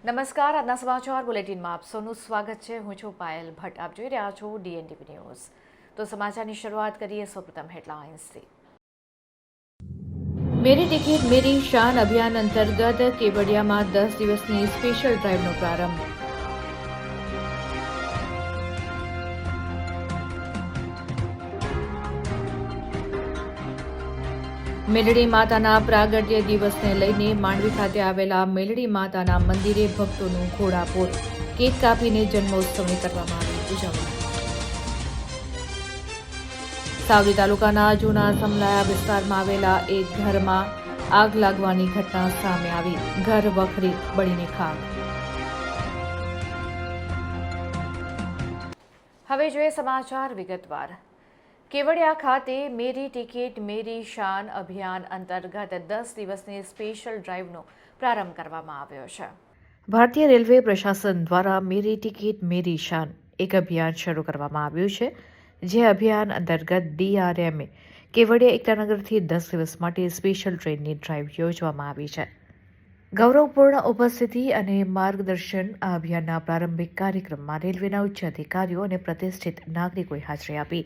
નમસ્કાર, આજના સમાચાર બુલેટિનમાં આપ સૌનું સ્વાગત છે। હું છું પાયલ ભટ્ટ। આપ જોઈ રહ્યા છો DNTV ન્યૂઝ। તો સમાચારની શરૂઆત કરીએ સૌપ્રથમ હેડલાઇન્સથી। મેરી ટિકિટ મેરી શાન અભિયાન અંતર્ગત કેવડિયામાં 10 દિવસની સ્પેશિયલ ડ્રાઇવનો પ્રારંભ। મેલડી માતાના પ્રાગટ્ય દિવસને લઈને માંડવી ખાતે આવેલા મેલડી માતાના મંદિરે ભક્તોનું ઘોડાપૂર। કેક કાપીને જન્મોત્સવની કરવામાં આવી ઉજવણી। સાવલી તાલુકાના જૂના સમલાયા વિસ્તારમાં આવેલા એક ઘરમાં આગ લાગવાની ઘટના સામે આવી। ઘર વખરી બળીને ખાક। હવે જોઈએ સમાચાર વિગતવાર। કેવડિયા ખાતે મેરી ટિકિટ મેરી શાન અભિયાન અંતર્ગત 10 દિવસની સ્પેશિયલ ડ્રાઇવનો પ્રારંભ કરવામાં આવ્યો છે। ભારતીય રેલવે પ્રશાસન દ્વારા મેરી ટિકિટ મેરી શાન એક અભિયાન શરૂ કરવામાં આવ્યું છે, જે અભિયાન અંતર્ગત DRMએ કેવડિયા એકતાનગરથી 10 દિવસ માટે સ્પેશિયલ ટ્રેનની ડ્રાઇવ યોજવામાં આવી છે। ગૌરવપૂર્ણ ઉપસ્થિતિ અને માર્ગદર્શન આ અભિયાનના પ્રારંભિક કાર્યક્રમમાં રેલવેના ઉચ્ચ અધિકારીઓ અને પ્રતિષ્ઠિત નાગરિકોએ હાજરી આપી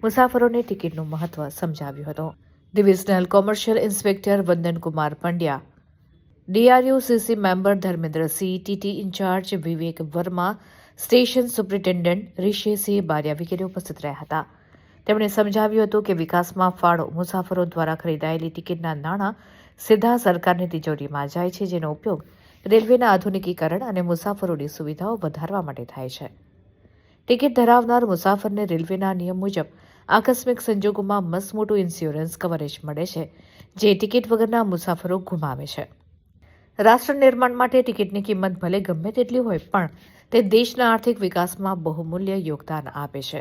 મુસાફરોને ટિકિટનું મહત્વ સમજાવ્યું હતું। Divisional commercial inspector Vandankumar Pandya, DRUCC member Dharmendrasinh, TT incharge Vivek Verma, station superintendent Rishesinh Baria વગેરે ઉપસ્થિત રહ્યા હતા। તેમણે સમજાવ્યું હતું કે વિકાસમાં ફાળો મુસાફરો દ્વારા ખરીદાયેલી ટિકિટના નાણાં સીધા સરકારની તિજોરીમાં જાય છે, જેનો ઉપયોગ રેલવેના આધુનિકીકરણ અને મુસાફરોની સુવિધાઓ વધારવા માટે થાય છે। ટિકિટ ધરાવનાર મુસાફરને રેલવેના નિયમ મુજબ આકસ્મિક સંજોગોમાં મસમોટું ઇન્સ્યોરન્સ કવરેજ મળે છે, જે ટિકિટ વગરના મુસાફરો ગુમાવે છે। રાષ્ટ્ર નિર્માણ માટે ટિકિટની કિંમત ભલે ગમે તેટલી હોય, પણ તે દેશના આર્થિક વિકાસમાં બહુમૂલ્ય યોગદાન આપે છે।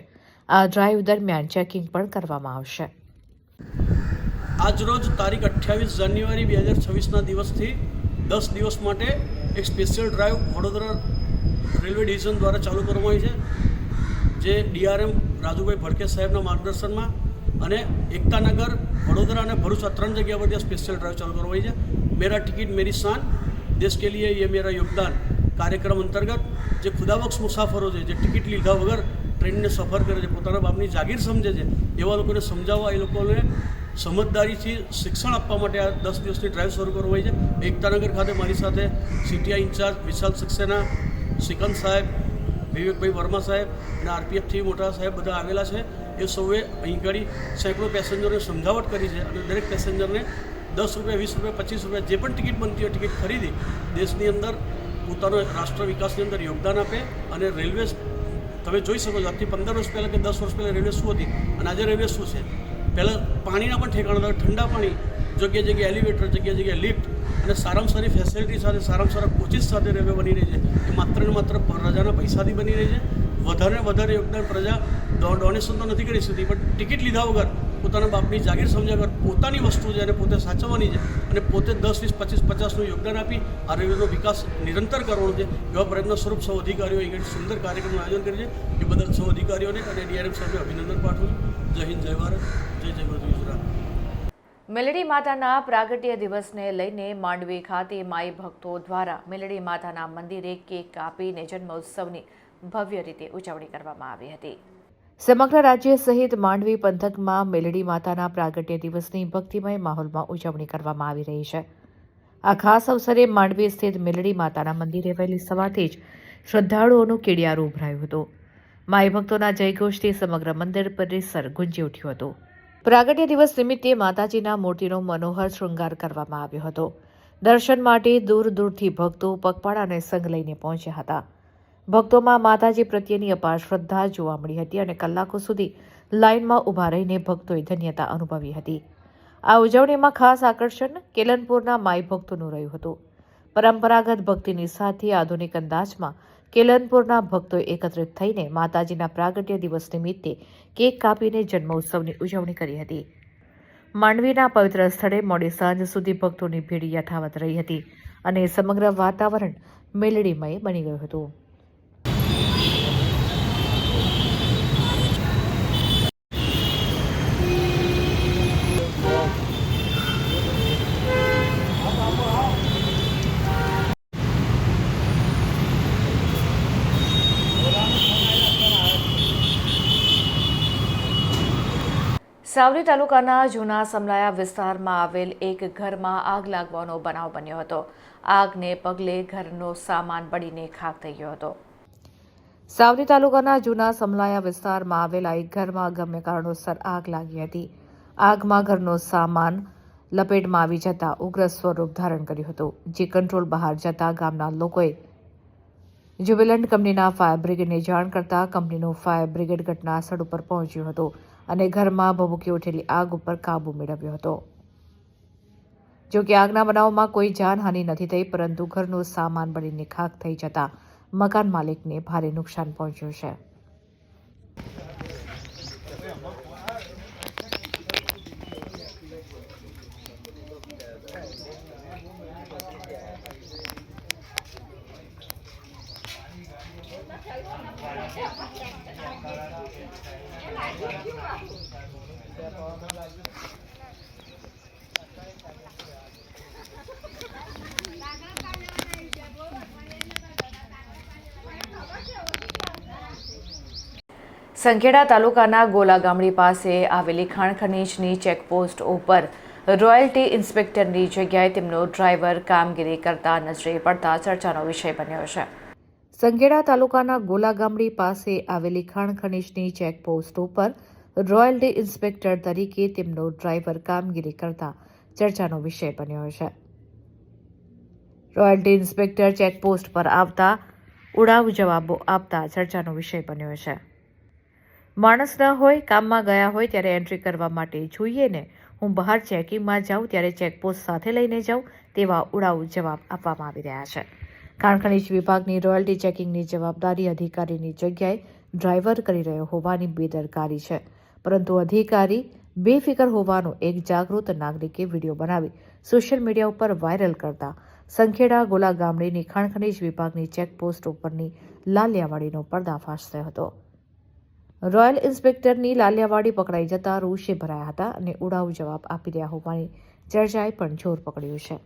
આ ડ્રાઇવ દરમિયાન ચેકિંગ પણ કરવામાં આવશે। આજરોજ તારીખ 28 જાન્યુઆરી 2026ના દિવસથી 10 દિવસ માટે એક special drive Vadodara railway division દ્વારા ચાલુ કરવામાં આવી છે, જે DRM રાજુભાઈ ભડકે સાહેબના માર્ગદર્શનમાં અને એકતાનગર, વડોદરા અને ભરૂચ આ 3 જગ્યા પરથી આ સ્પેશિયલ ડ્રાઇવ ચાલુ કરવામાં આવી છે। મેરા ટિકિટ મેરી શાન, દેશ કે લીએ યે મેરા યોગદાન કાર્યક્રમ અંતર્ગત જે ખુદાબખ્શ મુસાફરો છે, જે ટિકિટ લીધા વગર ટ્રેનને સફર કરે છે, પોતાના બાપની જાગીર સમજે છે, એવા લોકોને સમજાવવા, એ લોકોને સમજદારીથી શિક્ષણ આપવા માટે આ 10 દિવસની ડ્રાઇવ શરૂ કરવામાં આવી છે। એકતાનગર ખાતે મારી સાથે CTI ઇન્ચાર્જ વિશાલ સક્સેના, સિકંદ સાહેબ, વિવેકભાઈ વર્મા સાહેબ અને RPFથી મોટા સાહેબ બધા આવેલા છે। એ સૌએ અહીં ઘડી સેંકડો પેસેન્જરોને સમજાવટ કરી છે અને દરેક પેસેન્જરને 10 રૂપિયા, 20 રૂપિયા, 25 રૂપિયા જે પણ ટિકિટ બનતી હોય ટિકિટ ખરીદી દેશની અંદર પોતાનો રાષ્ટ્ર વિકાસની અંદર યોગદાન આપે। અને રેલવે તમે જોઈ શકો છો, આજથી 15 વર્ષ પહેલાં કે 10 વર્ષ પહેલાં રેલવે શું હતી અને આજે રેલવે શું છે। પહેલાં પાણીના પણ ઠેકાણા હતા, ઠંડા પાણી, જગ્યાએ જગ્યાએ એલિવેટર, જગ્યાએ જગ્યાએ લિફ્ટ અને સારામાં સારી ફેસિલિટી સાથે, સારામાં સારા કોચિસ સાથે રેલવે બની રહી છે। એ માત્ર ને માત્ર પ્રજાના પૈસાથી બની રહી છે। વધારે ને વધારે યોગદાન પ્રજા ડોનેશન તો નથી કરી શકતી, પણ ટિકિટ લીધા વગર પોતાના બાપની જાગીર સમજ્યા વગર પોતાની વસ્તુ છે અને પોતે સાચવવાની છે અને પોતે 10, 20, 25, 50નું યોગદાન આપી આ રેલવેનો વિકાસ નિરંતર કરવાનો છે। એવા પ્રયત્ન સ્વરૂપ સૌ અધિકારીઓ અહીં સુંદર કાર્યક્રમનું આયોજન કરે છે। એ બદલ સૌ અધિકારીઓને અને DRM સાહેબને અભિનંદન પાઠવું છું। જય હિન્દ, જય ભારત, જય જય ગુજરાત। મેલડી માતાના પ્રાગટ્ય દિવસને લઈને માંડવી ખાતે માઈ ભક્તો દ્વારા મેલડી માતાના મંદિરે કેક કાપીને જન્મોત્સવની ભવ્ય રીતે ઉજવણી કરવામાં આવી હતી। સમગ્ર રાજ્ય સહિત માંડવી પંથકમાં મેલડી માતાના પ્રાગટ્ય દિવસની ભક્તિમય માહોલમાં ઉજવણી કરવામાં આવી રહી છે। આ ખાસ અવસરે માંડવી સ્થિત મેલડી માતાના મંદિરે વહેલી સવારથી જ શ્રદ્ધાળુઓનું કેડિયારું ઉભરાયું હતું। માઈ ભક્તોના જયઘોષથી સમગ્ર મંદિર પરિસર ગુંજી ઉઠ્યું હતું। પ્રાગટ્ય દિવસ નિમિત્તે માતાજીના મૂર્તિનો મનોહર શૃંગાર કરવામાં આવ્યો હતો। દર્શન માટે દૂર દૂરથી ભક્તો પગપાળા અને સંઘ લઈને પહોંચ્યા હતા। ભક્તોમાં માતાજી પ્રત્યેની અપાર શ્રદ્ધા જોવા મળી હતી અને કલાકો સુધી લાઇનમાં ઊભા રહીને ભક્તોએ ધન્યતા અનુભવી હતી। આ ઉજવણીમાં ખાસ આકર્ષણ કેલનપુરના માઈ ભક્તોનું રહ્યું હતું। પરંપરાગત ભક્તિની સાથે આધુનિક અંદાજમાં કેલનપુરના ભક્તોએ એકત્રિત થઈને માતાજીના પ્રાગટ્ય દિવસ નિમિત્તે કેક કાપીને જન્મોત્સવની ઉજવણી કરી હતી। માંડવીના પવિત્ર સ્થળે મોડી સાંજ સુધી ભક્તોની ભીડ યથાવત રહી હતી અને સમગ્ર વાતાવરણ મેલડીમય બની ગયું હતું। સાવલી તાલુકાના જૂના સમલાયા વિસ્તારમાં આવેલ એક ઘરમાં આગ લાગવાનો બનાવ બન્યો હતો. આગને પગલે ઘરનો સામાન બળીને ખાખ થઈ ગયો હતો. સાવલી તાલુકાના જૂના સમલાયા વિસ્તારમાં આવેલા એક ઘરમાં ગમે કારણોસર આગ લાગી હતી. આગમાં ઘરનો સામાન લપેટમાં આવી જતા ઉગ્ર સ્વરૂપ ધારણ કર્યું હતું, જે કંટ્રોલ બહાર જતા ગામના લોકોએ જ્યુબિલન્ટ કંપનીના ફાયર બ્રિગેડને જાણ કરતા કંપનીનું ફાયર બ્રિગેડ ઘટના સ્થળ ઉપર પહોંચ્યું હતું અને ઘરમાં ભભૂકી ઉઠેલી આગ ઉપર કાબૂ મેળવ્યો હતો. જો કે આગના બનાવમાં કોઈ જાનહાનિ નથી થઈ, પરંતુ ઘરનો સામાન બળીને ખાખ થઈ જતા મકાન માલિકને ભારે નુકસાન પહોંચ્યું છે. સંખેડા તાલુકાના ગોલા ગામડી પાસે આવેલી ખાણ ખનીજની ચેકપોસ્ટ ઉપર રોયલ્ટી ઇન્સ્પેક્ટરની જગ્યાએ તેમનો ડ્રાઈવર કામગીરી કરતા નજરે પડતા ચર્ચાનો વિષય બન્યો છે. સંખેડા તાલુકાના ગોલા ગામડી પાસે આવેલી ખાણ ખનીજની ચેકપોસ્ટ ઉપર રોયલ્ટી ઇન્સ્પેક્ટર તરીકે તેમનો ડ્રાઈવર કામગીરી કરતા ચર્ચાનો વિષય બન્યો છે. રોયલ્ટી ઇન્સ્પેક્ટર ચેકપોસ્ટ પર આવતા ઉડાવ જવાબો આપતા ચર્ચાનો વિષય બન્યો છે. માણસ ન હોય, કામમાં ગયા હોય ત્યારે એન્ટ્રી કરવા માટે જોઈએ ને, હું બહાર ચેકિંગમાં જાઉં ત્યારે ચેકપોસ્ટ સાથે લઈને જાઉં, તેવા ઉડાવ જવાબ આપવામાં આવી રહ્યા છે. ખાણ ખનીજ વિભાગની રોયલ્ટી ચેકિંગની જવાબદારી અધિકારીની જગ્યાએ ડ્રાઈવર કરી રહ્યો હોવાની બેદરકારી છે, પરંતુ અધિકારી બેફિકર હોવાનો એક જાગૃત નાગરિકે વિડીયો બનાવી સોશિયલ મીડિયા ઉપર વાયરલ કરતા સંખેડા ગોલા ગામડીની ખાણ ખનીજ વિભાગની ચેકપોસ્ટ ઉપરની લાલિયાવાડીનો પર્દાફાશ થયો હતો. રોયલ ઇન્સ્પેક્ટરની લાલિયાવાડી પકડાઈ જતા રોષે ભરાયા હતા અને ઉડાવ જવાબ આપી રહ્યા હોવાની ચર્ચાએ પણ જોર પકડ્યું છે.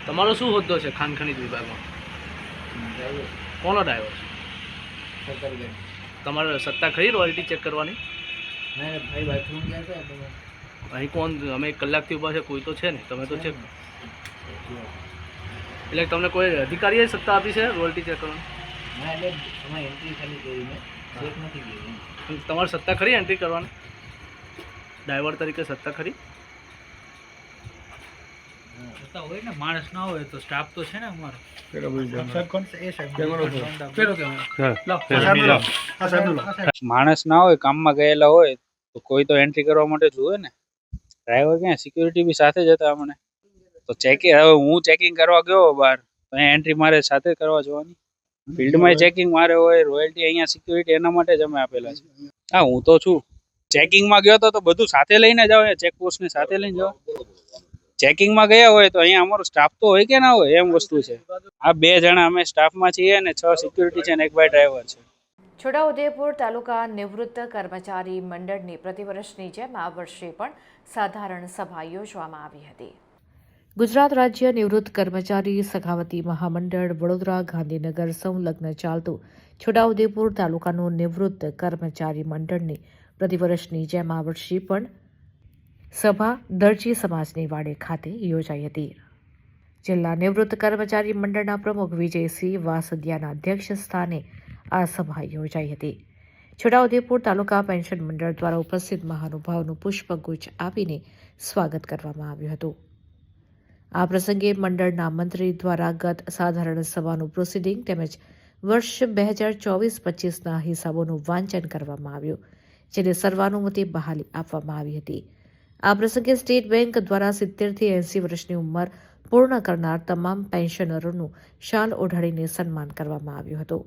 તમારો શું હોદ્દો છે ખાણ ખનીજ વિભાગમાં? કોનો ડ્રાઈવર છે? તમારે સત્તા ખરી રોયલ્ટી ચેક કરવાની? અહીં કોણ? અમે 1 કલાકથી ઊભા છે, કોઈ તો છે ને, તમે તો છે. એટલે તમને કોઈ અધિકારીએ સત્તા આપી છે રોયલ્ટી ચેક કરવાની? તમારે સત્તા ખરી એન્ટ્રી કરવાની? ડ્રાઈવર તરીકે સત્તા ખરી? હોય ને, માણસ ના હોય તો સ્ટાફ તો છે ને અમારો. માણસ ના હોય, કામમાં ગયેલા હોય તો કોઈ તો એન્ટ્રી કરવા માટે જોવે ને. ડ્રાઈવર ક્યાં, સિક્યુરિટી બી સાથે જ હતા અમને તો. ચેકિંગ, હવે હું ચેકિંગ કરવા ગયો બહાર તો અહીંયા એન્ટ્રી મારે સાથે કરવા જોવાની. ફિલ્ડમાં ચેકિંગ મારે હોય, રોયલ્ટી અહીંયા સિક્યુરિટી એના માટે જ અમે આપેલા છે. હા, હું તો છું. ચેકિંગમાં ગયો તો બધું સાથે લઈને જાવ, ચેકપોસ્ટને સાથે લઈને જાવ. ચેકિંગમાં ગયા હોય તો અહીંયા અમારો સ્ટાફ તો હોય કે ના હોય, એમ વસ્તુ છે. આ 2 જણા અમે સ્ટાફમાં છીએ અને 6 સિક્યુરિટી છે અને 1 બાય ડ્રાઈવર છે. છોટાઉદેપુર તાલુકા નિવૃત્ત કર્મચારી મંડળની પ્રતિવર્ષની જેમ આ વર્ષે પણ સાધારણ સભા યોજવામાં આવી હતી. ગુજરાત રાજ્ય નિવૃત્ત કર્મચારી સખાવતી મહામંડળ વડોદરા ગાંધીનગર સંલગ્ન ચાલતું છોટાઉદેપુર તાલુકાનું નિવૃત્ત કર્મચારી મંડળની પ્રતિવર્ષની જેમ આ વર્ષે પણ સભા દરજી સમાજની વાડે ખાતે યોજાઈ હતી. જિલ્લા નિવૃત્ત કર્મચારી મંડળના પ્રમુખ વિજયસિંહ વાસદિયાના અધ્યક્ષ સ્થાને આ સભા યોજાઈ હતી. છોટાઉદેપુર તાલુકા પેન્શન મંડળ દ્વારા ઉપસ્થિત મહાનુભાવનું પુષ્પગુચ્છ આપીને સ્વાગત કરવામાં આવ્યું હતું. આ પ્રસંગે મંડળના મંત્રી દ્વારા ગત સાધારણ સભાનું પ્રોસિડિંગ તેમજ વર્ષ 2024-25ના હિસાબોનું વાંચન કરવામાં આવ્યું, જેને સર્વાનુમતે બહાલી આપવામાં આવી હતી. આ પ્રસંગે સ્ટેટ બેંક દ્વારા 70 થી 80 વર્ષની ઉંમર પૂર્ણ કરનાર તમામ પેન્શનરોનું શાલ ઓઢાડીને સન્માન કરવામાં આવ્યું હતું,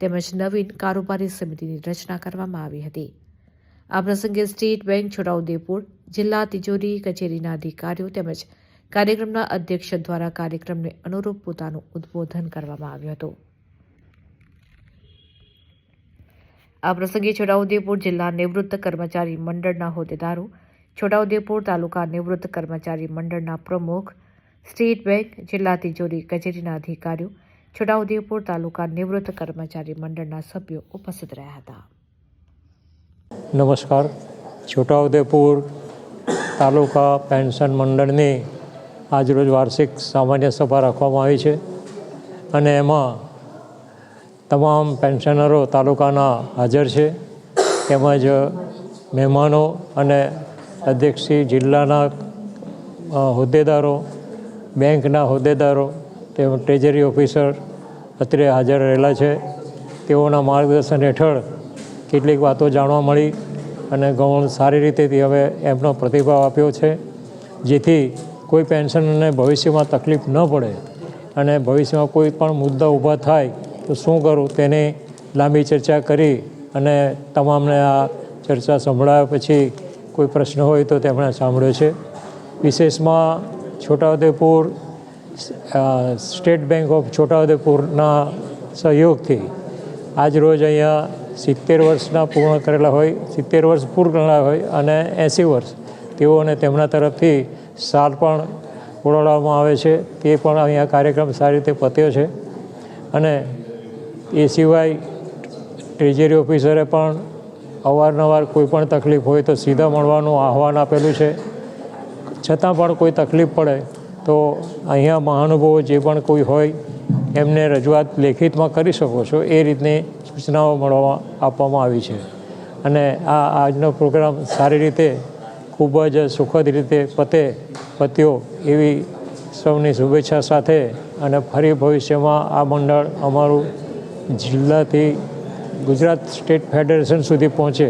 તેમજ નવીન કારોબારી સમિતિની રચના કરવામાં આવી હતી. આ પ્રસંગે સ્ટેટ બેંક છોટાઉદેપુર જિલ્લા તિજોરી કચેરીના અધિકારીઓ તેમજ કાર્યક્રમના અધ્યક્ષ દ્વારા કાર્યક્રમને અનુરૂપ પોતાનું ઉદ્બોધન કરવામાં આવ્યું હતું. આ પ્રસંગે છોટાઉદેપુર જિલ્લા નિવૃત્ત કર્મચારી મંડળના હોદ્દેદારો, છોટાઉદેપુર તાલુકા નિવૃત્ત કર્મચારી મંડળના પ્રમુખ, સ્ટેટ બેંક જિલ્લા તિજોરી કચેરીના અધિકારીઓ, છોટાઉદેપુર તાલુકા નિવૃત્ત કર્મચારી મંડળના સભ્યો ઉપસ્થિત રહ્યા હતા. નમસ્કાર. છોટાઉદેપુર તાલુકા પેન્શન મંડળની આજરોજ વાર્ષિક સામાન્ય સભા રાખવામાં આવી છે અને એમાં તમામ પેન્શનરો તાલુકાના હાજર છે, તેમજ મહેમાનો અને અધ્યક્ષશ્રી જિલ્લાના હોદ્દેદારો, બેંકના હોદ્દેદારો તેમજ ટ્રેઝરી ઓફિસર અત્રે હાજર રહેલા છે. તેઓના માર્ગદર્શન હેઠળ કેટલીક વાતો જાણવા મળી અને ઘણું સારી રીતેથી હવે એમનો પ્રતિભાવ આપ્યો છે, જેથી કોઈ પેન્શનરને ભવિષ્યમાં તકલીફ ન પડે અને ભવિષ્યમાં કોઈ પણ મુદ્દા ઊભા થાય તો શું કરું તેની લાંબી ચર્ચા કરી અને તમામને આ ચર્ચા સંભળાવ્યા પછી કોઈ પ્રશ્ન હોય તો તેમણે સાંભળ્યો છે. વિશેષમાં છોટાઉદેપુર સ્ટેટ બેંક ઓફ છોટાઉદેપુરના સહયોગથી આજ રોજ અહીંયા 70 વર્ષના પૂર્ણ કરેલા હોય, 70 વર્ષ પૂર્ણ કરેલા હોય અને 80 વર્ષ તેઓને તેમના તરફથી સાલ પણ ઓળાવવામાં આવે છે. તે પણ અહીંયા કાર્યક્રમ સારી રીતે પત્યો છે અને એ સિવાય ટ્રેઝરી ઓફિસરે પણ અવારનવાર કોઈ પણ તકલીફ હોય તો સીધા મળવાનું આહવાન આપેલું છે. છતાં પણ કોઈ તકલીફ પડે તો અહીંયા મહાનુભાવો જે પણ કોઈ હોય એમને રજૂઆત લેખિતમાં કરી શકો છો, એ રીતની સૂચનાઓ આપવામાં આવી છે. અને આજનો પ્રોગ્રામ સારી રીતે ખૂબ જ સુખદ રીતે પત્યો એવી સૌની શુભેચ્છા સાથે અને ફરી ભવિષ્યમાં આ મંડળ અમારું જિલ્લાથી ગુજરાત સ્ટેટ ફેડરેશન સુધી પહોંચે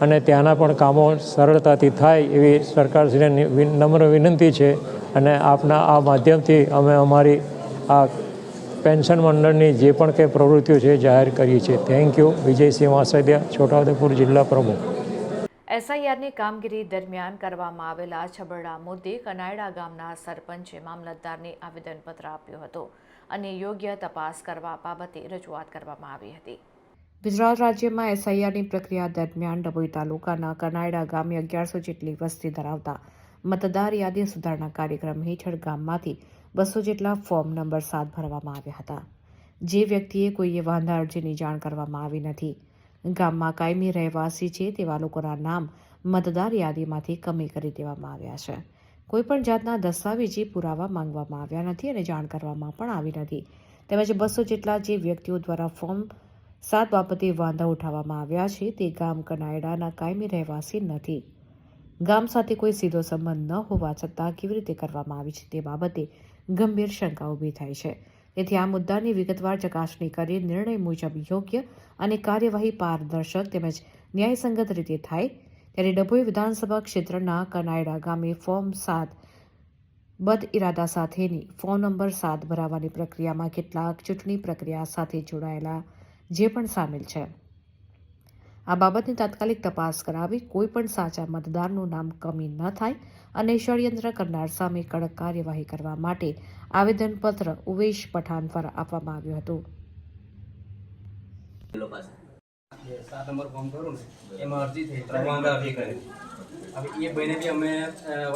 અને ત્યાંના પણ કામો સરળતાથી થાય એવી સરકારશ્રીને નમ્ર વિનંતી છે. અને આપના આ માધ્યમથી અમે અમારી આ પેન્શન મંડળની જે પણ કંઈ પ્રવૃત્તિઓ છે જાહેર કરી છે. Thank you. વિજયસિંહ વાસદિયા, છોટાઉદેપુર જિલ્લા પ્રમુખ. એસઆઈઆરની કામગીરી દરમિયાન કરવામાં આવેલા છબરડા મુદ્દે કનાયડા ગામના સરપંચે મામલતદારને આવેદનપત્ર આપ્યું હતું અને યોગ્ય તપાસ કરવા બાબતે રજૂઆત કરવામાં આવી હતી. ગુજરાત રાજ્યમાં એસઆઈઆરની પ્રક્રિયા દરમિયાન ડભોઈ તાલુકાના કનાયડા ગામે 1100 જેટલી વસ્તી ધરાવતા મતદાર યાદી સુધારણા કાર્યક્રમ હેઠળ ગામમાંથી 200 જેટલા ફોર્મ નંબર 7 ભરવામાં આવ્યા હતા. જે વ્યક્તિએ કોઈએ વાંધા અરજીની જાણ કરવામાં આવી નથી. ગામમાં કાયમી રહેવાસી છે તેવા લોકોના નામ મતદાર યાદીમાંથી કમી કરી દેવામાં આવ્યા છે. કોઈપણ જાતના દસ્તાવેજી પુરાવા માંગવામાં આવ્યા નથી અને જાણ કરવામાં પણ આવી નથી. તેમજ 200 જેટલા જે વ્યક્તિઓ દ્વારા ફોર્મ 7 બાબતે વાંધા ઉઠાવવામાં આવ્યા છે તે ગામ કનાયડાના કાયમી રહેવાસી નથી. ગામ સાથે કોઈ સીધો સંબંધ ન હોવા છતાં કેવી રીતે કરવામાં આવી છે તે બાબતે ગંભીર શંકા ઊભી થાય છે. તેથી આ મુદ્દાની વિગતવાર ચકાસણી કરી નિર્ણય મુજબ યોગ્ય અને કાર્યવાહી પારદર્શક તેમજ ન્યાયસંગત રીતે થાય. ત્યારે ડભોઈ વિધાનસભા ક્ષેત્રના કનાયડા ગામે ફોર્મ 7 બદ ઇરાદા સાથેની ફોર્મ નંબર 7 ભરાવાની પ્રક્રિયામાં કેટલાક ચૂંટણી પ્રક્રિયા સાથે જોડાયેલા જે પણ સામેલ છે. આ બાબતની તાત્કાલિક તપાસ કરાવી કોઈ પણ સાચા મતદારનું નામ કમી ન થાય અને ષડયંત્ર કરનાર સામે કડક કાર્યવાહી કરવા માટે આવેદનપત્ર ઉવેશ પઠાણ દ્વારા આપવામાં આવ્યું હતું. 7 નંબર ફોર્મ કરું ને એમાં અરજી થઈ 3 વાંધા અરજી કરી. હવે એ ભાઈને બી અમે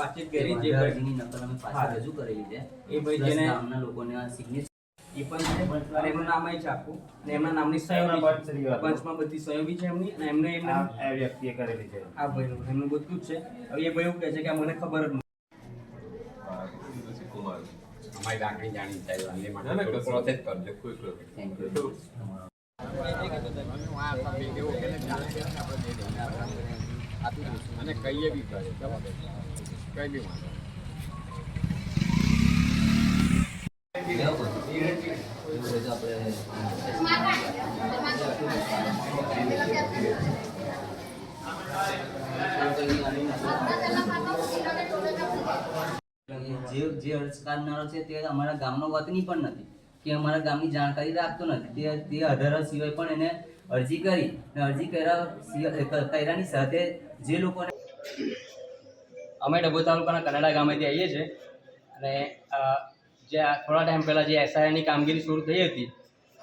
વાતચીત કરી, જે અરજીની નકલ અમે પાછી રજૂ કરેલી છે. એ ભાઈ જેને ગામના લોકોને આ સિગ્નેચર એ પણ છે અને એમનું નામ અહીં છે આખું અને એમના નામની સહી પંચમાં બધી સહી બી છે એમની અને એમને વ્યક્તિએ કરેલી છે. આ ભાઈનું એમનું બધું જ છે. હવે એ ભાઈ એવું કહે છે કે મને ખબર જ નથી. અમારી લાકડી જાણી થાય માટે પ્રોસેસ કરજો. કોઈ થેન્ક યુ. અને કહીએ બી કરે કઈ બી વાંધો જે અરજ કરનારો છે તે અમારા ગામનો વતની પણ નથી કે અમારા ગામની જાણકારી રાખતો નથી. તે આધાર સિવાય પણ એને અરજી કરી અને અરજી કર્યાની સાથે જે લોકોને અમે ડભોઈ તાલુકાના કનાડા ગામેથી આવીએ છીએ અને જે થોડા ટાઈમ પહેલાં જે એસઆઈઆરની કામગીરી શરૂ થઈ હતી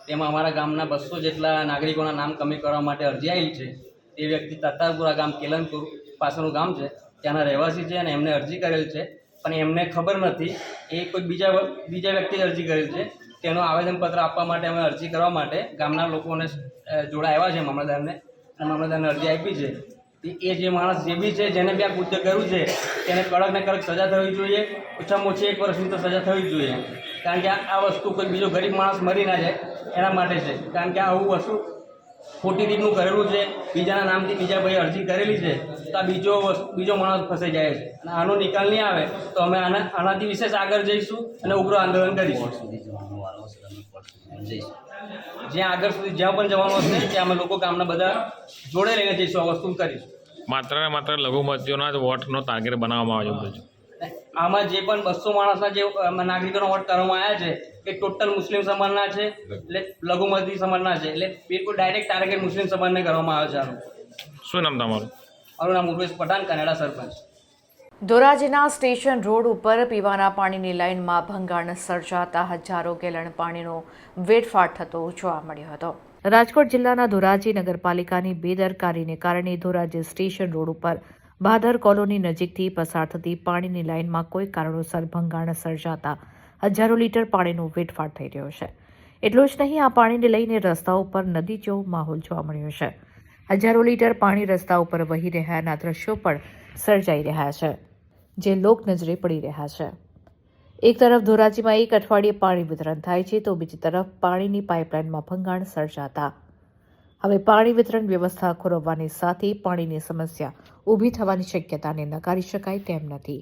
તેમાં અમારા ગામના 200 જેટલા નાગરિકોના નામ કમી કરવા માટે અરજી આવી છે. તે વ્યક્તિ તત્તારપુરા ગામ કેલનપુર પાસેનું ગામ છે, ત્યાંના રહેવાસી છે અને એમને અરજી કરેલ છે, પણ એમને ખબર નથી. એ કોઈ બીજા વ્યક્તિએ અરજી કરેલ છે. તેનું આવેદનપત્ર આપવા માટે અમે અરજી કરવા માટે ગામના લોકોને જોડે આવ્યા છે મામલતદારને, અને મામલતદારને અરજી આપી છે. એ જે માણસ જે બી છે, જેને બી આ કૃત્ય કર્યું છે, તેને કડક ને કડક સજા થવી જોઈએ. ઓછામાં ઓછી 1 વર્ષની તો સજા થવી જ જોઈએ, કારણ કે આ વસ્તુ કોઈ બીજો ગરીબ માણસ મરી ના જાય એના માટે છે. કારણ કે આવું વસ્તુ ખોટી રીતનું કરેલું છે, બીજાના નામથી બીજા ભાઈ અરજી કરેલી છે, તો આ બીજો માણસ ફસાઈ જાય છે. અને આનો નિકાલ નહીં આવે તો અમે આનાથી વિશેષ આગળ જઈશું અને ઉગ્ર આંદોલન કરીશું. જ્યાં આગળ સુધી જ્યાં પણ જવાનું હશે ત્યાં અમે લોકો ગામના બધા જોડે લઈને જઈશું, આ વસ્તુ કરીશું. માત્ર ને માત્ર લઘુમતીઓના જ વોટનો ટાર્ગેટ બનાવવામાં આવ્યો છે. આમાં જે પણ 200 માણસના જે નાગરિકોનો વોટ કરવામાં આવ્યા છે એ ટોટલ મુસ્લિમ સમાજના છે, એટલે લઘુમતી સમાજના છે, એટલે બિલકુલ ડાયરેક્ટ ટાર્ગેટ મુસ્લિમ સમાજને કરવામાં આવે છે. શું નામ તમારું? મારું નામ ઉર્વેશ પઠાણ, કનેડા સરપંચ. ધોરાજીના સ્ટેશન રોડ ઉપર પીવાના પાણીની લાઇનમાં ભંગાણ સર્જાતા હજારો ગેલણ પાણીનો વેડફાટ થતો જોવા મળ્યો હતો. રાજકોટ જિલ્લાના ધોરાજી નગરપાલિકાની બેદરકારીને કારણે ધોરાજી સ્ટેશન રોડ ઉપર ભાદર કોલોની નજીકથી પસાર થતી પાણીની લાઇનમાં કોઈ કારણોસર ભંગાણ સર્જાતા હજારો લીટર પાણીનો વેડફાટ થઈ રહ્યો છે. એટલું જ નહીં, આ પાણીને લઈને રસ્તાઓ પર નદી જેવો માહોલ જોવા મળ્યો છે. હજારો લીટર પાણી રસ્તા ઉપર વહી રહ્યાના દ્રશ્યો પણ સર્જાઈ રહ્યા છે, જે લોકનજરે પડી રહ્યા છે. એક તરફ ધોરાજીમાં 1 અઠવાડિયે પાણી વિતરણ થાય છે, તો બીજી તરફ પાણીની પાઇપલાઇનમાં ભંગાણ સર્જાતા હવે પાણી વિતરણ વ્યવસ્થા ખોરવવાની સાથે પાણીની સમસ્યા ઊભી થવાની શક્યતાને નકારી શકાય તેમ નથી.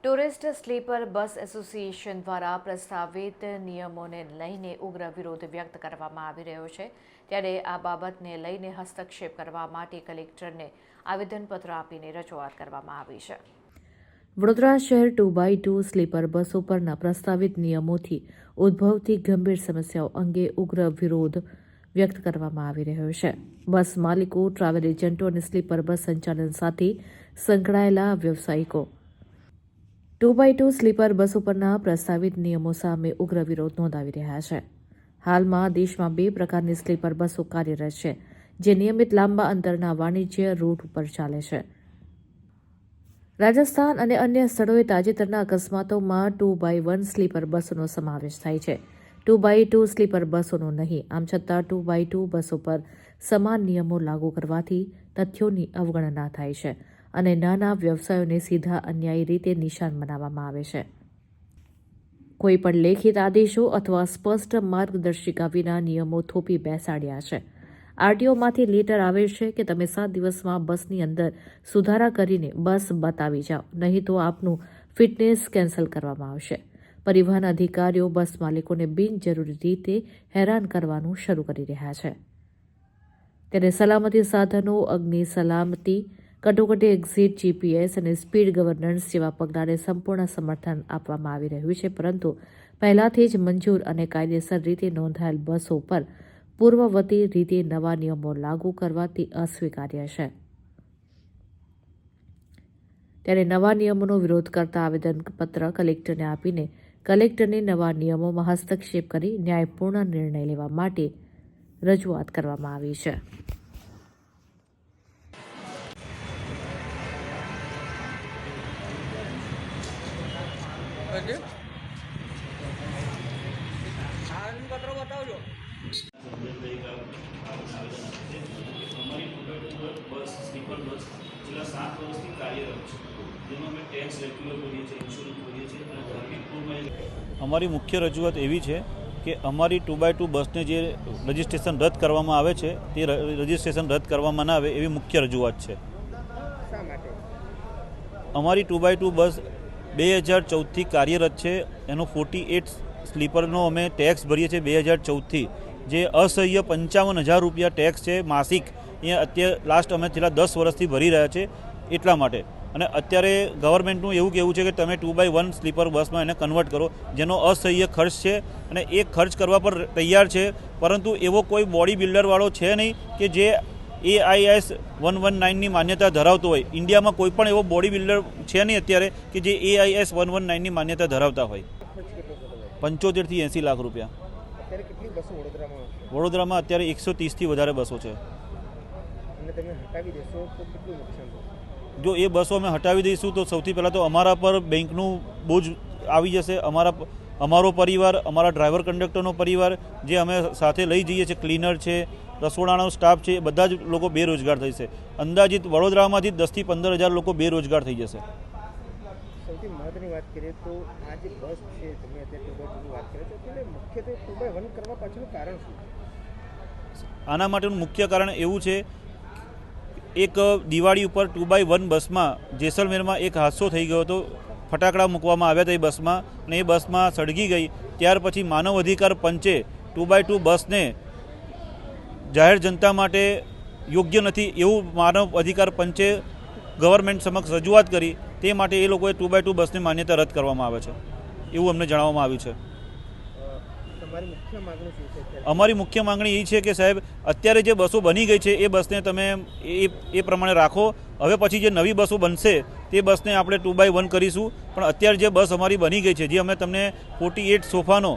ટુરિસ્ટ સ્લીપર બસ એસોસિએશન દ્વારા પ્રસ્તાવિત નિયમોને લઈને ઉગ્ર વિરોધ વ્યક્ત કરવામાં આવી રહ્યો છે. ત્યારે આ બાબતને લઈને હસ્તક્ષેપ કરવા માટે કલેક્ટરને આવેદનપત્ર આપીને રજૂઆત કરવામાં આવી છે. વડોદરા શહેર 2x2 સ્લીપર બસો પરના પ્રસ્તાવિત નિયમોથી ઉદ્ભવતી ગંભીર સમસ્યાઓ અંગે ઉગ્ર વિરોધ વ્યક્ત કરવામાં આવી રહ્યો છે. બસ માલિકો, ટ્રાવેલ એજન્ટો અને સ્લીપર બસ સંચાલન સાથે સંકળાયેલા વ્યવસાયિકો 2x2 સ્લીપર બસો પરના પ્રસ્તાવિત નિયમો સામે ઉગ્ર વિરોધ નોંધાવી રહ્યા છે. હાલમાં દેશમાં 2 પ્રકારની સ્લીપર બસો કાર્યરત છે, જે નિયમિત લાંબા અંતરના વાણિજ્ય રૂટ ઉપર ચાલે છે. રાજસ્થાન અને અન્ય સ્થળોએ તાજેતરના અકસ્માતોમાં 2x1 સ્લીપર બસોનો સમાવેશ થાય છે, 2x2 સ્લીપર બસોનો નહીં. આમ છતાં 2x2 બસો પર સમાન નિયમો લાગુ કરવાથી તથ્યોની અવગણના થાય છે અને નાના વ્યવસાયોને સીધા અન્યાયી રીતે નિશાન બનાવવામાં આવે છે. કોઈ પણ લેખિત આદેશો અથવા સ્પષ્ટ માર્ગદર્શિકા વિના નિયમો થોપી બેસાડ્યા છે. આરટીઓમાંથી લેટર આવે છે કે તમે 7 દિવસમાં બસની અંદર સુધારા કરીને બસ બતાવી જાઓ, નહીં તો આપનું ફિટનેસ કેન્સલ કરવામાં આવશે. પરિવહન અધિકારીઓ બસ માલિકોને બિનજરૂરી રીતે હેરાન કરવાનું શરૂ કરી રહ્યા છે. ત્યારે સલામતી સાધનો, અગ્નિ સલામતી, કટોકટી એક્ઝિટ, જીપીએસ અને સ્પીડ ગવર્નન્સ જેવા પગલાંને સંપૂર્ણ સમર્થન આપવામાં આવી રહ્યું છે, પરંતુ પહેલાથી જ મંજૂર અને કાયદેસર રીતે નોંધાયેલ બસો પર પૂર્વવર્તી રીતે નવા નિયમો લાગુ કરવા તે અસ્વીકાર્ય છે. ત્યારે નવા નિયમોનો વિરોધ કરતા આવેદનપત્ર કલેક્ટરને આપીને કલેક્ટરને નવા નિયમોમાં હસ્તક્ષેપ કરી ન્યાયપૂર્ણ નિર્ણય લેવા માટે રજૂઆત કરવામાં આવી છે. અમારી મુખ્ય રજૂઆત એવી છે કે અમારી 2x2 બસને જે રજિસ્ટ્રેશન રદ કરવામાં આવે છે તે રજિસ્ટ્રેશન રદ કરવામાં ના આવે એવી મુખ્ય રજૂઆત છે. અમારી 2x2 બસ 2014થી કાર્યરત છે. એનો 48 સ્લીપરનો અમે ટેક્સ ભરીએ છીએ 2014થી, જે અસહ્ય 55,000 રૂપિયા ટેક્સ છે માસિક. એ અત્યારે લાસ્ટ અમે છેલ્લા 10 વર્ષથી ભરી રહ્યા છે એટલા માટે. અને અત્યારે ગવર્મેન્ટનું એવું કહેવું છે કે તમે 2x1 સ્લીપર બસમાં એને કન્વર્ટ કરો, જેનો અસહ્ય ખર્ચ છે અને એ ખર્ચ કરવા પર તૈયાર છે, પરંતુ એવો કોઈ બોડી બિલ્ડરવાળો છે નહીં કે જે AIS 119ની માન્યતા ધરાવતો હોય. ઇન્ડિયામાં કોઈ પણ એવો બોડી બિલ્ડર છે નહીં અત્યારે કે જે AIS 119ની માન્યતા ધરાવતા હોય. 75થી 80 લાખ રૂપિયા. વડોદરામાં અત્યારે 130થી વધારે બસો છે. જો એ બસો અમે હટાવી દઈશું તો સૌથી પહેલાં તો અમારા પર બેંકનું બોજ આવી જશે. અમારો પરિવાર, અમારા ડ્રાઈવર કંડક્ટરનો પરિવાર, જે અમે સાથે લઈ જઈએ છીએ, ક્લીનર છે, રસોડાનો સ્ટાફ છે, બધા જ લોકો બેરોજગાર થઈ જશે. અંદાજિત વડોદરામાંથી 10થી 15,000 લોકો બેરોજગાર થઈ જશે. સૌથી મહત્વની વાત કરીએ તો આ જે બસ છે, તમે અત્યારે 2x2ની વાત કરીએ છો, એટલે મુખ્યત્વે 2x1 કરવા પાછળનું કારણ શું? આના માટેનું મુખ્ય કારણ એવું છે, એક દિવાળી ઉપર 2x1 બસમાં જેસલમેરમાં એક હાદસો થઈ ગયો હતો. ફટાકડા મૂકવામાં આવ્યા હતા એ બસમાં અને એ બસમાં સળગી ગઈ. ત્યાર પછી માનવ અધિકાર પંચે 2x2 બસને જાહેર જનતા માટે યોગ્ય નથી એવું માનવ અધિકાર પંચે ગવર્મેન્ટ સમક્ષ રજૂઆત કરી. તે માટે એ લોકોએ 2x2 બસની માન્યતા રદ કરવામાં આવે છે એવું અમને જણાવવામાં આવ્યું છે. અમારી મુખ્ય માંગણી એ છે કે સાહેબ, અત્યારે જે બસો બની ગઈ છે એ બસને તમે એ પ્રમાણે રાખો. હવે પછી જે નવી બસો બનશે તે બસને આપણે 2x1 કરીશું. પણ અત્યારે જે બસ અમારી બની ગઈ છે, જે અમે તમને 48 સોફાનો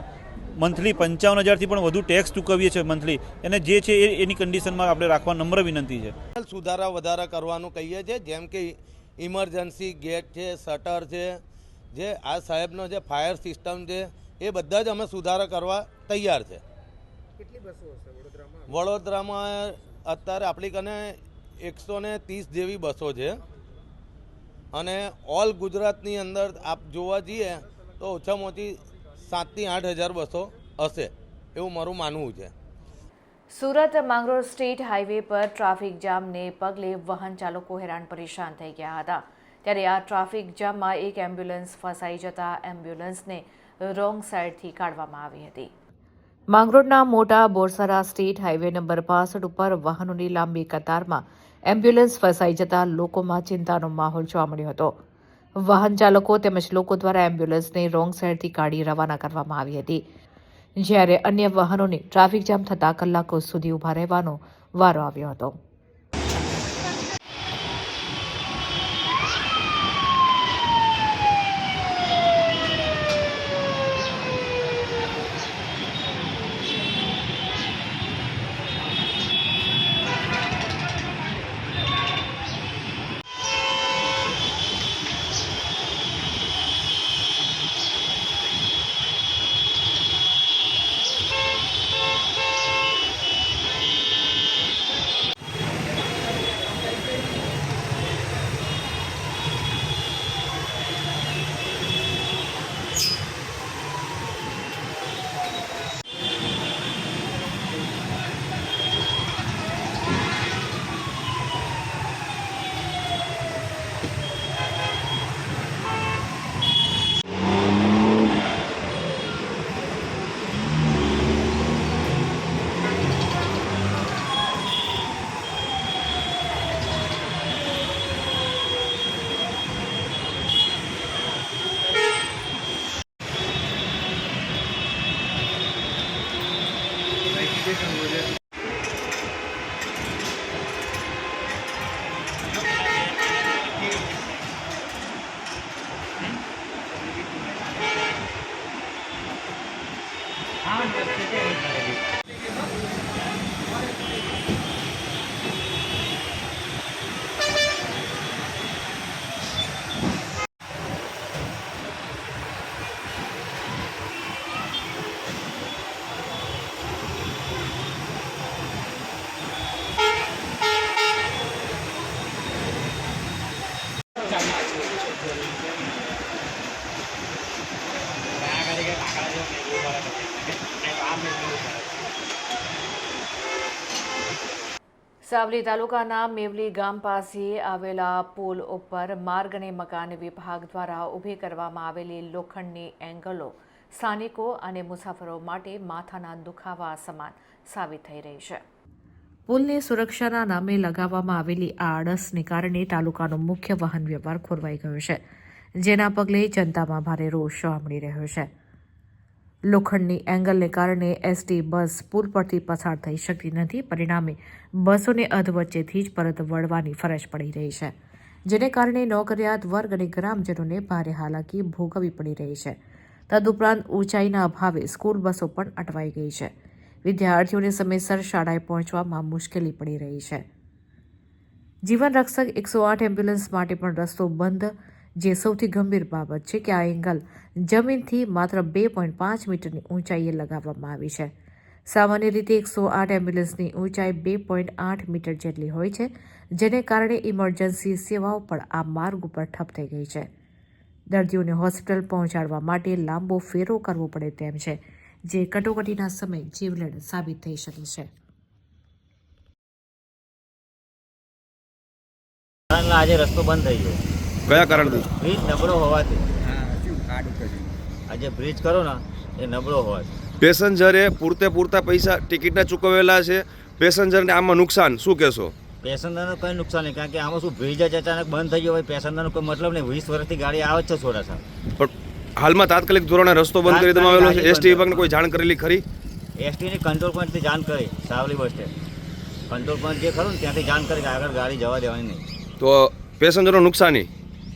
મંથલી 55,000થી પણ વધુ ટેક્સ ચૂકવીએ છીએ મંથલી, એને જે છે એની કન્ડિશનમાં આપણે રાખવા નમ્ર વિનંતી છે. સુધારા વધારા કરવાનું કહીએ છીએ, જેમ કે ઇમરજન્સી ગેટ છે, શટર છે, જે આ સાહેબનો જે ફાયર સિસ્ટમ છે, એ બધા જ અમે સુધારા કરવા તૈયાર છે. કેટલી બસો હશે વડોદરામાં? અત્યારે આપણી કને 130 જેવી બસો છે અને ઓલ ગુજરાતની અંદર આપ જોવા જઈએ તો ઓછામાં ઓછી 7થી 8,000 બસો હશે એવું મારું માનવું છે. સુરત માંગરોળ સ્ટેટ હાઈવે પર ટ્રાફિક જામને પગલે વાહન ચાલકો હેરાન પરેશાન થઈ ગયા હતા. ત્યારે આ ટ્રાફિક જામમાં એક એમ્બ્યુલન્સ ફસાઈ જતા એમ્બ્યુલન્સને રોંગ સાઈડથી કાઢવામાં આવી હતી. માંગરોળના મોટા બોરસરા સ્ટેટ હાઈવે નંબર 65 ઉપર વાહનોની લાંબી કતારમાં એમ્બ્યુલન્સ ફસાઈ જતા લોકોમાં ચિંતાનો માહોલ જોવા મળ્યો હતો. વાહન ચાલકો તેમજ લોકો દ્વારા એમ્બ્યુલન્સને રોંગ સાઈડથી કાઢી રવાના કરવામાં આવી હતી, જ્યારે અન્ય વાહનોને ટ્રાફિક જામ થતાં કલાકો સુધી ઊભા રહેવાનો વારો આવ્યો હતો. સાવલી તાલુકાના મેવલી ગામ પાસે આવેલા પુલ ઉપર માર્ગ અને મકાન વિભાગ દ્વારા ઊભી કરવામાં આવેલી લોખંડની એંગલો સ્થાનિકો અને મુસાફરો માટે માથાના દુખાવા સમાન સાબિત થઈ રહી છે. પુલની સુરક્ષાના નામે લગાવવામાં આવેલી આ આડસને કારણે તાલુકાનો મુખ્ય વાહન વ્યવહાર ખોરવાઈ ગયો છે, જેના પગલે જનતામાં ભારે રોષ જોવા મળી રહ્યો છે. લોખંડની એંગલને કારણે એસટી બસ પુલ પરથી પસાર થઈ શકતી નથી. પરિણામે બસોને અધવચ્ચેથી જ પરત વળવાની ફરજ પડી રહી છે, જેને કારણે નોકરિયાત વર્ગ અને ગ્રામજનોને ભારે હાલાકી ભોગવવી પડી રહી છે. તદુપરાંત ઊંચાઈના અભાવે સ્કૂલ બસો પણ અટવાઈ ગઈ છે. વિદ્યાર્થીઓને સમયસર શાળાએ પહોંચવામાં મુશ્કેલી પડી રહી છે. જીવન રક્ષક 108 એમ્બ્યુલન્સ માટે પણ રસ્તો બંધ, જે સૌથી ગંભીર બાબત છે કે આ એંગલ જમીનથી માત્ર 2.5 મીટરની ઊંચાઈએ લગાવવામાં આવી છે. સામાન્ય રીતે 108 એમ્બ્યુલન્સની ઊંચાઈ 2.8 મીટર જેટલી હોય છે, જેને કારણે ઇમરજન્સી સેવાઓ પણ આ માર્ગ ઉપર ઠપ થઈ ગઈ છે. દર્દીઓને હોસ્પિટલ પહોંચાડવા માટે લાંબો ફેરો કરવો પડે તેમ છે, જે કટોકટીના સમયે જીવલેણ સાબિત થઈ શકે છે. આજે રસ્તો બંધ થઈ ગયો. કયા કારણથી? બ્રિજ નબળો હોવાથી. આજે બ્રિજ કરો ને એ નબળો હોવાથી. પેસેન્જરે પૂરતા પૈસા ટિકિટના ચૂકવેલા છે, પેસેન્જરને આમાં નુકસાન શું કહેશો? પેસેન્જરનું કંઈ નુકસાન નહીં, કારણ કે આમાં શું બ્રિજ જ અચાનક બંધ થઈ ગયો હોય, પેસેન્જરનો કોઈ મતલબ નહીં. 20 વર્ષથી ગાડી આવે જ છે સોડાસા. પણ હાલમાં તાત્કાલિક ધોરણે રસ્તો બંધ કરી દેવામાં આવેલો છે. એસટી વિભાગને કોઈ જાણ કરેલી ખરી? એસટીની કંટ્રોલ પોઈન્ટથી જાણ કરી, Savli bus stand control point જે ખરું ને ત્યાંથી જાણ કરી કે આગળ ગાડી જવા દેવાની નહીં. તો પેસેન્જરો નુકસાની?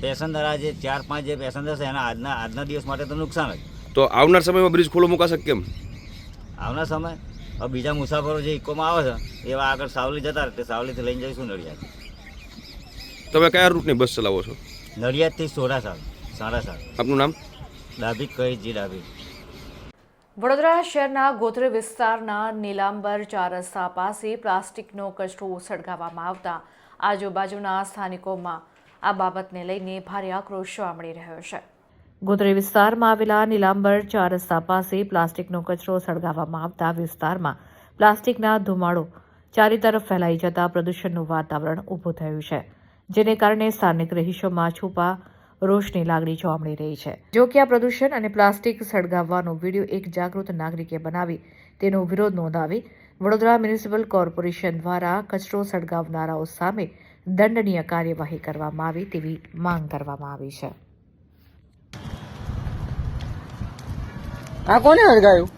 પેસેન્જર આજે 4-5 જે પેસેન્જર છે એના આજના દિવસ માટે તો નુકસાન જ. તો આવનાર સમયમાં બ્રિજ ખુલ્લો મુકાશે કેમ? આવનાર સમય હવે બીજા મુસાફરો જે ઇકોમાં આવે છે એવા આગળ સાવલી જતા રહે, સાવલીથી લઈને જઈશું નડિયાદ. તમે કયા રૂટની બસ ચલાવો છો? નડિયાદથી સોડાસા. આપનું નામ? ડાભી કહીજી ડાભી. વડોદરા શહેરના ગોત્રી વિસ્તારના નીલાંબર 4 રસ્તા પાસે પ્લાસ્ટિકનો કચરો સળગાવવામાં આવતા આજુબાજુના સ્થાનિકોમાં આ બાબતને લઈને ભારે આક્રોશ જોવા મળી રહ્યો છે. ગોત્રી વિસ્તારમાં આવેલા નીલાંબર 4 રસ્તા પાસે પ્લાસ્ટિકનો કચરો સળગાવવામાં આવતા વિસ્તારમાં પ્લાસ્ટિકના ધુમાડો ચારે તરફ ફેલાઈ જતા પ્રદૂષણનું વાતાવરણ ઊભું થયું છે, જેને કારણે સ્થાનિક રહીશોમાં છુપા રોષની લાગણી જોવા મળી રહી છે. જો કે આ પ્રદૂષણ અને પ્લાસ્ટિક સળગાવવાનો વિડીયો એક જાગૃત નાગરિકે બનાવી તેનો વિરોધ નોંધાવી વડોદરા મ્યુનિસિપલ કોર્પોરેશન દ્વારા કચરો સળગાવનારાઓ સામે દંડનીય કાર્યવાહી કરવામાં આવે તેવી માંગ કરવામાં આવી છે. આ કોને હળગાયું?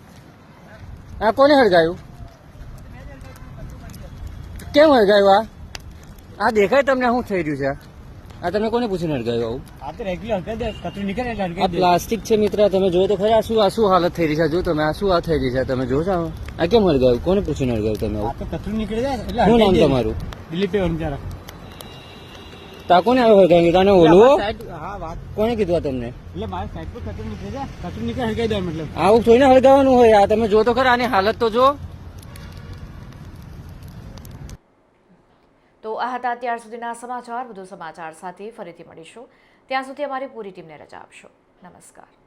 કેમ હળગાયું? આ દેખાય તમને શું થઈ રહ્યું છે? આ તમે કોને પૂછીને હળગાયું આવું? આ તો રેગ્યુલર હળગાઈ દે, કચરો નીકળે એટલે આ હળગાઈ દે. પ્લાસ્ટિક છે મિત્ર, તમે જો તો ખરા આ શું હાલત થઈ રહી છે. જો તમે આ શું આ થઈ રહી છે, તમે જો છો આ કેમ હળગાયું? કોને પૂછીને હળગાયું તમે આ આવું? તો કચરો નીકળે જાય એટલે શું નામ હળગાઈ દે. તમારું? દિલીપ વંજારા. તા કોને આવ્યો હળગાયું? તાને ઓલવો હા વાત કોને કીધું આ તમને? એટલે મારા સાઈડ પર કચરો નીકળે જાય, કચરો નીકળે હળગાઈ દે મતલબ. આવું થોઈને હળગાવાનું હોય. આ તમે જો તો ખરા આની હાલત તો જો. તો આ હતા અત્યાર સુધીના સમાચાર. વધુ સમાચાર સાથે ફરીથી મળીશું. ત્યાં સુધી અમારી પૂરી ટીમને રજા આપશો. નમસ્કાર.